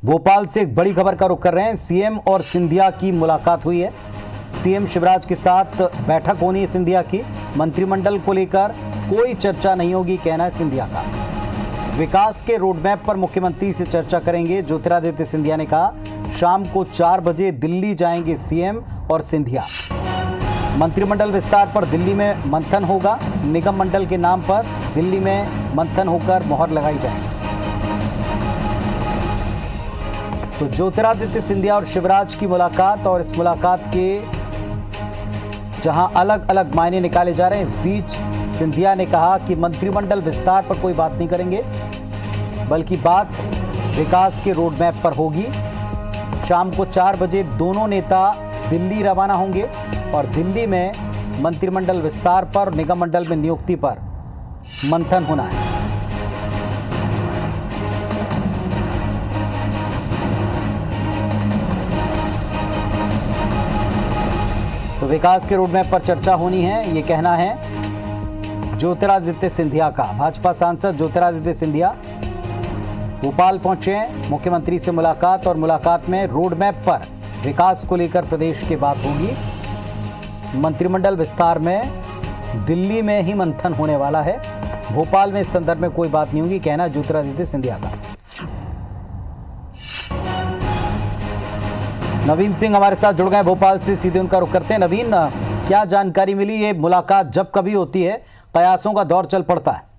भोपाल से एक बड़ी खबर का रुख कर रहे हैं। सीएम और सिंधिया की मुलाकात हुई है। सीएम शिवराज के साथ बैठक होनी है सिंधिया की। मंत्रिमंडल को लेकर कोई चर्चा नहीं होगी, कहना है सिंधिया का। विकास के रोडमैप पर मुख्यमंत्री से चर्चा करेंगे, ज्योतिरादित्य सिंधिया ने कहा। शाम को 4 बजे दिल्ली जाएंगे सीएम और सिंधिया। मंत्रिमंडल विस्तार पर दिल्ली में मंथन होगा। निगम मंडल के नाम पर दिल्ली में मंथन होकर मोहर लगाई जाएगी। तो ज्योतिरादित्य सिंधिया और शिवराज की मुलाकात, और इस मुलाकात के जहां अलग अलग मायने निकाले जा रहे हैं, इस बीच सिंधिया ने कहा कि मंत्रिमंडल विस्तार पर कोई बात नहीं करेंगे, बल्कि बात विकास के रोड मैप पर होगी। शाम को 4 बजे दोनों नेता दिल्ली रवाना होंगे और दिल्ली में मंत्रिमंडल विस्तार पर और निगम मंडल में नियुक्ति पर मंथन होना है। तो विकास के रोडमैप पर चर्चा होनी है, ये कहना है ज्योतिरादित्य सिंधिया का। भाजपा सांसद ज्योतिरादित्य सिंधिया भोपाल पहुंचे हैं। मुख्यमंत्री से मुलाकात, और मुलाकात में रोडमैप पर विकास को लेकर प्रदेश की बात होगी। मंत्रिमंडल विस्तार में दिल्ली में ही मंथन होने वाला है। भोपाल में इस संदर्भ में कोई बात नहीं होगी, कहना ज्योतिरादित्य सिंधिया का। नवीन सिंह हमारे साथ जुड़ गए भोपाल से, सीधे उनका रुख करते हैं। नवीन, क्या जानकारी मिली? ये मुलाकात जब कभी होती है, कयासों का दौर चल पड़ता है।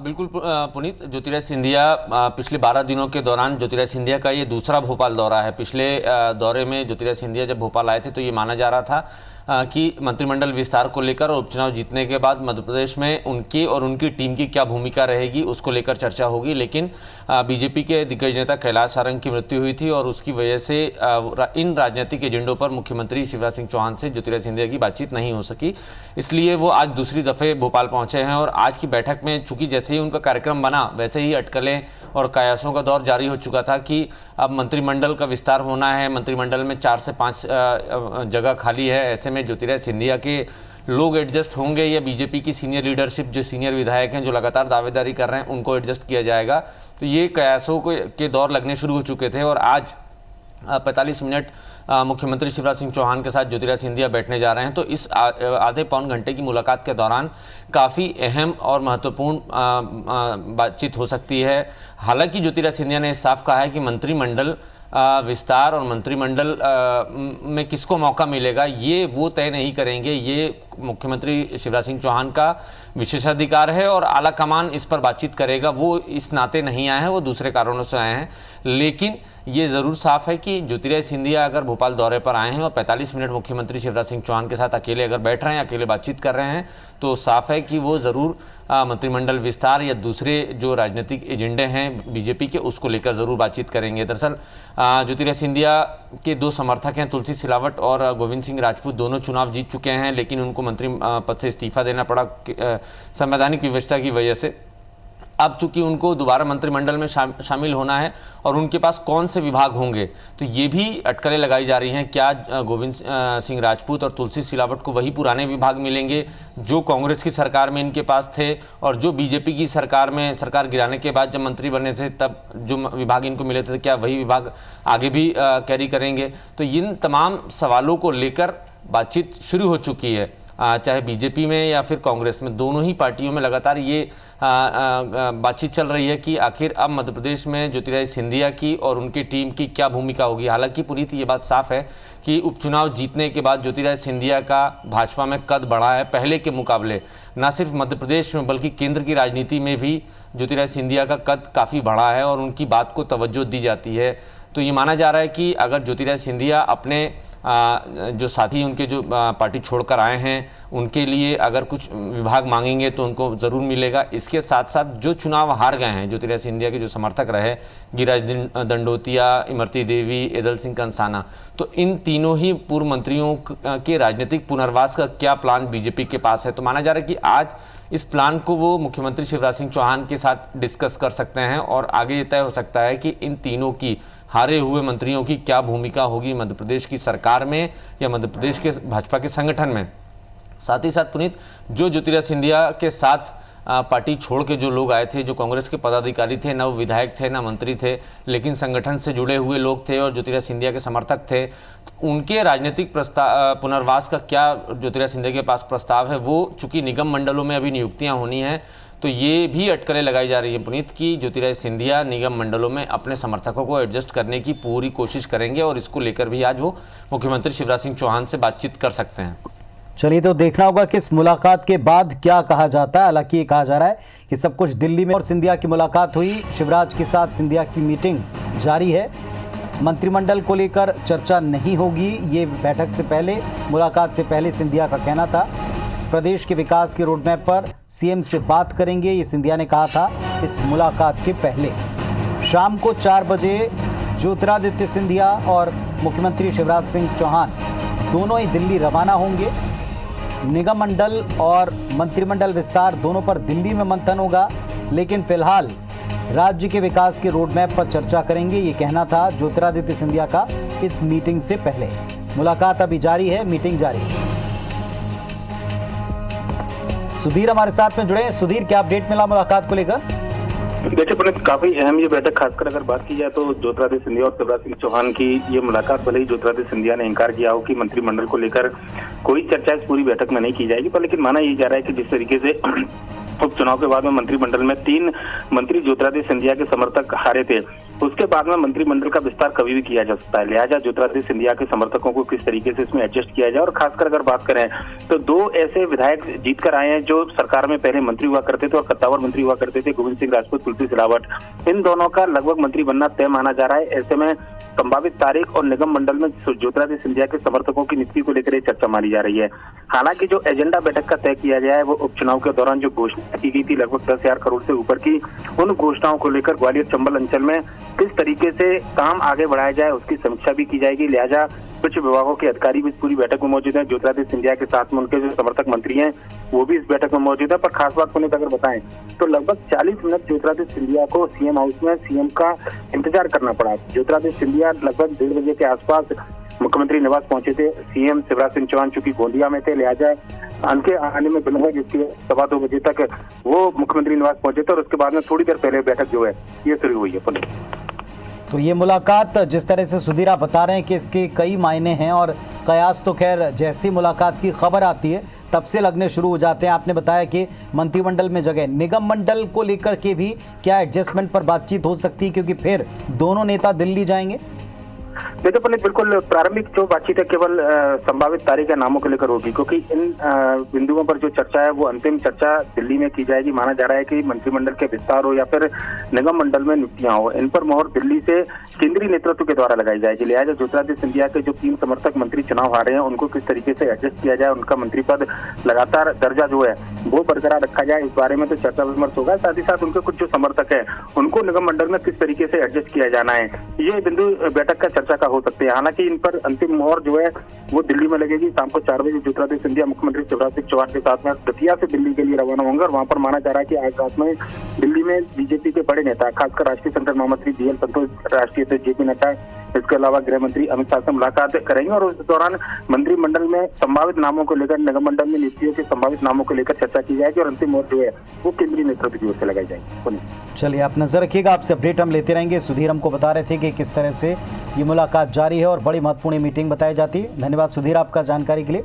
बिल्कुल पुनीत, ज्योतिरादित्य सिंधिया पिछले 12 दिनों के दौरान ज्योतिरादित्य सिंधिया का ये दूसरा भोपाल दौरा है। पिछले दौरे में ज्योतिरादित्य सिंधिया जब भोपाल आए थे तो ये माना जा रहा था कि मंत्रिमंडल विस्तार को लेकर और उपचुनाव जीतने के बाद मध्य प्रदेश में उनकी और उनकी टीम की क्या भूमिका रहेगी उसको लेकर चर्चा होगी। लेकिन बीजेपी के दिग्गज नेता कैलाश सारंग की मृत्यु हुई थी और उसकी वजह से इन राजनीतिक एजेंडों पर मुख्यमंत्री शिवराज सिंह चौहान से ज्योतिरादित्य सिंधिया की बातचीत नहीं हो सकी। इसलिए वो आज दूसरी दफ़े भोपाल पहुंचे हैं और आज की बैठक में चूंकि जैसे ही उनका कार्यक्रम बना वैसे ही अटकलें और कयासों का दौर जारी हो चुका था कि अब मंत्रिमंडल का विस्तार होना है। मंत्रिमंडल में 4 से 5 जगह खाली है। ऐसे में ज्योतिरादित्य सिंधिया के लोग एडजस्ट होंगे या बीजेपी की सीनियर लीडरशिप, जो सीनियर विधायक हैं जो लगातार दावेदारी कर रहे हैं, उनको एडजस्ट किया जाएगा। तो ये कयासों के दौर लगने शुरू हो चुके थे और आज 45 मिनट मुख्यमंत्री शिवराज सिंह चौहान के साथ ज्योतिरादित्य सिंधिया बैठने जा रहे हैं। तो इस आधे पौन घंटे की मुलाकात के दौरान काफ़ी अहम और महत्वपूर्ण बातचीत हो सकती है। हालांकि ज्योतिरादित्य सिंधिया ने साफ कहा है कि मंत्रिमंडल विस्तार और मंत्रिमंडल में किसको मौका मिलेगा ये वो तय नहीं करेंगे। ये मुख्यमंत्री शिवराज सिंह चौहान का विशेषाधिकार है और आला कमान इस पर बातचीत करेगा। वो इस नाते नहीं आए हैं, वो दूसरे कारणों से आए हैं। लेकिन ये ज़रूर साफ है कि ज्योतिरादित्य सिंधिया अगर भोपाल दौरे पर आए हैं और 45 मिनट मुख्यमंत्री शिवराज सिंह चौहान के साथ अकेले अगर बैठ रहे हैं, अकेले बातचीत कर रहे हैं, तो साफ है कि वो ज़रूर मंत्रिमंडल विस्तार या दूसरे जो राजनीतिक एजेंडे हैं बीजेपी के, उसको लेकर ज़रूर बातचीत करेंगे। दरअसल ज्योतिरादित्य सिंधिया के 2 समर्थक हैं, तुलसी सिलावट और गोविंद सिंह राजपूत। दोनों चुनाव जीत चुके हैं लेकिन उनको मंत्री पद से इस्तीफा देना पड़ा संवैधानिक व्यवस्था की वजह से। अब चूंकि उनको दोबारा मंत्रिमंडल में शामिल होना है और उनके पास कौन से विभाग होंगे, तो ये भी अटकलें लगाई जा रही हैं। क्या गोविंद सिंह राजपूत और तुलसी सिलावट को वही पुराने विभाग मिलेंगे जो कांग्रेस की सरकार में इनके पास थे और जो बीजेपी की सरकार में सरकार गिराने के बाद जब मंत्री बने थे तब जो विभाग इनको मिले थे, क्या वही विभाग आगे भी कैरी करेंगे? तो इन तमाम सवालों को लेकर बातचीत शुरू हो चुकी है, चाहे बीजेपी में या फिर कांग्रेस में। दोनों ही पार्टियों में लगातार ये बातचीत चल रही है कि आखिर अब मध्य प्रदेश में ज्योतिरादित्य सिंधिया की और उनकी टीम की क्या भूमिका होगी। हालांकि पुनीत ये बात साफ है कि उपचुनाव जीतने के बाद ज्योतिरादित्य सिंधिया का भाजपा में कद बढ़ा है पहले के मुकाबले। न सिर्फ मध्य प्रदेश में बल्कि केंद्र की राजनीति में भी ज्योतिरादित्य सिंधिया का कद काफ़ी बढ़ा है और उनकी बात को तवज्जो दी जाती है। तो ये माना जा रहा है कि अगर ज्योतिरादित्य सिंधिया अपने जो साथी उनके जो पार्टी छोड़कर आए हैं उनके लिए अगर कुछ विभाग मांगेंगे तो उनको ज़रूर मिलेगा। इसके साथ साथ जो चुनाव हार गए हैं ज्योतिरादित्य सिंधिया के जो समर्थक रहे, गिरिराज दंडोतिया, इमरती देवी, एदल सिंह कंसाना, तो इन तीनों ही पूर्व मंत्रियों के राजनीतिक पुनर्वास का क्या प्लान बीजेपी के पास है। तो माना जा रहा है कि आज इस प्लान को वो मुख्यमंत्री शिवराज सिंह चौहान के साथ डिस्कस कर सकते हैं और आगे ये तय हो सकता है कि इन तीनों की हारे हुए मंत्रियों की क्या भूमिका होगी मध्य प्रदेश की सरकार में या मध्य प्रदेश के भाजपा के संगठन में। साथ ही साथ पुनीत, जो ज्योतिरादित्य सिंधिया के साथ पार्टी छोड़ के जो लोग आए थे, जो कांग्रेस के पदाधिकारी थे, न वो विधायक थे न मंत्री थे, लेकिन संगठन से जुड़े हुए लोग थे और ज्योतिरादित्य सिंधिया के समर्थक थे, तो उनके राजनीतिक पुनर्वास का क्या ज्योतिरादित्य सिंधिया के पास प्रस्ताव है। वो चूंकि निगम मंडलों में अभी नियुक्तियाँ होनी हैं, तो ये भी अटकलें लगाई जा रही है पुनीत कि ज्योतिरादित्य सिंधिया निगम मंडलों में अपने समर्थकों को एडजस्ट करने की पूरी कोशिश करेंगे और इसको लेकर भी आज वो मुख्यमंत्री शिवराज सिंह चौहान से बातचीत कर सकते हैं। चलिए, तो देखना होगा कि इस मुलाकात के बाद क्या कहा जाता है। हालांकि ये कहा जा रहा है कि सब कुछ दिल्ली में और सिंधिया की मुलाकात हुई, शिवराज के साथ सिंधिया की मीटिंग जारी है। मंत्रिमंडल को लेकर चर्चा नहीं होगी, ये बैठक से पहले, मुलाकात से पहले सिंधिया का कहना था। प्रदेश के विकास के रोडमैप पर सीएम से बात करेंगे, ये सिंधिया ने कहा था इस मुलाकात के पहले। शाम को 4 बजे ज्योतिरादित्य सिंधिया और मुख्यमंत्री शिवराज सिंह चौहान दोनों ही दिल्ली रवाना होंगे। निगम मंडल और मंत्रिमंडल विस्तार दोनों पर दिल्ली में मंथन होगा, लेकिन फिलहाल राज्य के विकास के रोडमैप पर चर्चा करेंगे, ये कहना था ज्योतिरादित्य सिंधिया का इस मीटिंग से पहले। मुलाकात अभी जारी है, मीटिंग जारी है। सुधीर हमारे साथ में जुड़े हैं। सुधीर, क्या अपडेट मिला मुलाकात को लेकर? देखिए पुनीत, काफी अहम ये बैठक, खासकर अगर बात की जाए तो ज्योतिरादित्य सिंधिया और शिवराज सिंह चौहान की ये मुलाकात। भले ही ज्योतिरादित्य सिंधिया ने इंकार किया हो कि मंत्रिमंडल को लेकर कोई चर्चा इस पूरी बैठक में नहीं की जाएगी, पर लेकिन माना ये जा रहा है कि जिस तरीके से उपचुनाव के बाद में मंत्रिमंडल में 3 मंत्री ज्योतिरादित्य सिंधिया के समर्थक हारे थे, उसके बाद में मंत्रिमंडल का विस्तार कभी भी किया जा सकता है। लिहाजा ज्योतिरादित्य सिंधिया के समर्थकों को किस तरीके से इसमें एडजस्ट किया जाए। और खासकर अगर बात करें तो 2 ऐसे विधायक जीत कर आए हैं जो सरकार में पहले मंत्री हुआ करते थे और कत्तावर मंत्री हुआ करते थे, गोविंद सिंह राजपूत, तुलसी सिलावट। इन दोनों का लगभग मंत्री बनना तय माना जा रहा है। ऐसे में संभावित तारीख और निगम मंडल में ज्योतिरादित्य सिंधिया के समर्थकों की नियुक्ति को लेकर चर्चा मानी जा रही है। हालांकि जो एजेंडा बैठक का तय किया गया है वो उपचुनाव के दौरान जो घोषणा की गई थी लगभग 10,000 करोड़ से ऊपर की, उन घोषणाओं को लेकर ग्वालियर चंबल अंचल में किस तरीके से काम आगे बढ़ाया जाए उसकी समीक्षा भी की जाएगी। लिहाजा कुछ विभागों के अधिकारी भी इस पूरी बैठक में मौजूद हैं। ज्योतिरादित्य सिंधिया के साथ में उनके जो समर्थक मंत्री हैं वो भी इस बैठक में मौजूद है। पर खास बात पुनीत अगर बताएं तो लगभग 40 मिनट ज्योतिरादित्य सिंधिया को सीएम हाउस में सीएम का इंतजार करना पड़ा। ज्योतिरादित्य सिंधिया लगभग 1:30 बजे के आसपास मुख्यमंत्री निवास पहुंचे थे। सीएम शिवराज सिंह चौहान चूंकि गोंदिया में थे, लिहाजा उनके आने में विलंब है, जिसके 2:15 बजे तक वो मुख्यमंत्री निवास पहुंचे थे और उसके बाद में थोड़ी देर पहले बैठक जो है ये शुरू हुई है। तो ये मुलाकात जिस तरह से सुधीर आप बता रहे हैं कि इसके कई मायने हैं और कयास तो खैर जैसी मुलाकात की खबर आती है तब से लगने शुरू हो जाते हैं। आपने बताया कि मंत्रिमंडल में जगह, निगम मंडल को लेकर के भी क्या एडजस्टमेंट पर बातचीत हो सकती है, क्योंकि फिर दोनों नेता दिल्ली जाएंगे? देखिए पुनीत, बिल्कुल प्रारंभिक जो बातचीत है केवल संभावित तारीख या नामों को लेकर होगी, क्योंकि इन बिंदुओं पर जो चर्चा है वो अंतिम चर्चा दिल्ली में की जाएगी। माना जा रहा है कि मंत्रिमंडल के विस्तार हो या फिर निगम मंडल में नियुक्तियां हो, इन पर मोहर दिल्ली से केंद्रीय नेतृत्व के द्वारा लगाई जाएगी। लिहाजा ज्योतिरादित्य सिंधिया के जो 3 समर्थक मंत्री चुनाव हारे हैं उनको किस तरीके से एडजस्ट किया जाए, उनका मंत्री पद लगातार दर्जा जो है वो बरकरार रखा जाए, इस बारे में तो चर्चा विमर्श होगा। साथ ही साथ उनके कुछ जो समर्थक है उनको निगम मंडल में किस तरीके से एडजस्ट किया जाना है, ये बिंदु बैठक का चर्चा का हो सकते हैं। हालांकि इन पर अंतिम मोहर जो है वो दिल्ली में लगेगी। शाम को 4 बजे ज्योतिरादित्य सिंधिया मुख्यमंत्री शिवराज सिंह चौहान के साथ में दतिया से दिल्ली के लिए रवाना होंगे और वहां पर माना जा रहा है कि आज रात में दिल्ली में बीजेपी के बड़े नेता, खासकर राष्ट्रीय संगठन महामंत्री BL संतोष, राष्ट्रीय अध्यक्ष JP नड्डा, इसके अलावा गृह मंत्री अमित शाह से मुलाकात करेंगे और उस दौरान मंत्रिमंडल में संभावित नामों को लेकर, निगम मंडल में नियुक्तियों के संभावित नामों को लेकर चर्चा की जाएगी और अंतिम मोहर जो है वो केंद्रीय नेतृत्व की ओर से लगाई जाएगी। चलिए, आप नजर रखिएगा, आपसे अपडेट हम लेते रहेंगे। सुधीर हमको बता रहे थे कि किस तरह से ये मुलाकात जारी है और बड़ी महत्वपूर्ण मीटिंग बताई जाती है। धन्यवाद सुधीर आपका जानकारी के लिए।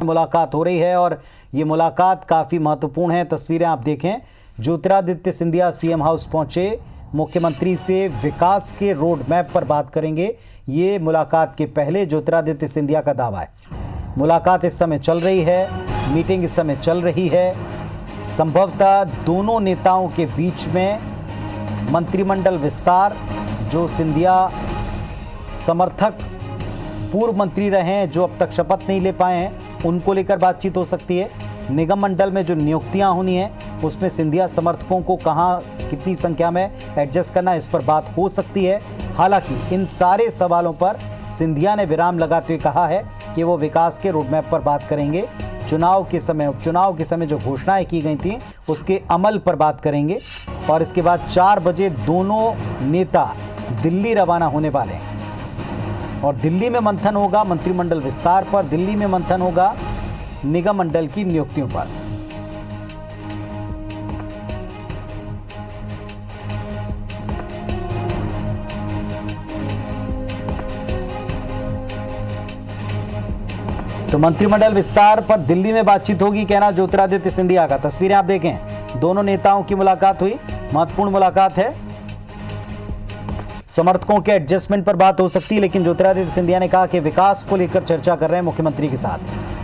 मुलाकात हो रही है और ये मुलाकात काफ़ी महत्वपूर्ण है। तस्वीरें आप देखें, ज्योतिरादित्य सिंधिया सीएम हाउस पहुंचे, मुख्यमंत्री से विकास के रोड मैप पर बात करेंगे, ये मुलाकात के पहले ज्योतिरादित्य सिंधिया का दावा है। मुलाकात इस समय चल रही है, मीटिंग इस समय चल रही है। संभवतः दोनों नेताओं के बीच में मंत्रिमंडल विस्तार, जो सिंधिया समर्थक पूर्व मंत्री रहे हैं जो अब तक शपथ नहीं ले पाए हैं, उनको लेकर बातचीत हो सकती है। निगम मंडल में जो नियुक्तियां होनी हैं उसमें सिंधिया समर्थकों को कहां कितनी संख्या में एडजस्ट करना, इस पर बात हो सकती है। हालांकि इन सारे सवालों पर सिंधिया ने विराम लगाते हुए कहा है कि वो विकास के रोडमैप पर बात करेंगे, चुनाव के समय, उपचुनाव के समय जो घोषणाएं की गई थी उसके अमल पर बात करेंगे और इसके बाद 4 बजे दोनों नेता दिल्ली रवाना होने वाले हैं। और दिल्ली में मंथन होगा मंत्रिमंडल विस्तार पर, दिल्ली में मंथन होगा निगम मंडल की नियुक्तियों पर। तो मंत्रिमंडल विस्तार पर दिल्ली में बातचीत होगी, कहना ज्योतिरादित्य सिंधिया का। तस्वीरें आप देखें, दोनों नेताओं की मुलाकात हुई, महत्वपूर्ण मुलाकात है। समर्थकों के एडजस्टमेंट पर बात हो सकती है, लेकिन ज्योतिरादित्य सिंधिया ने कहा कि विकास को लेकर चर्चा कर रहे हैं मुख्यमंत्री के साथ।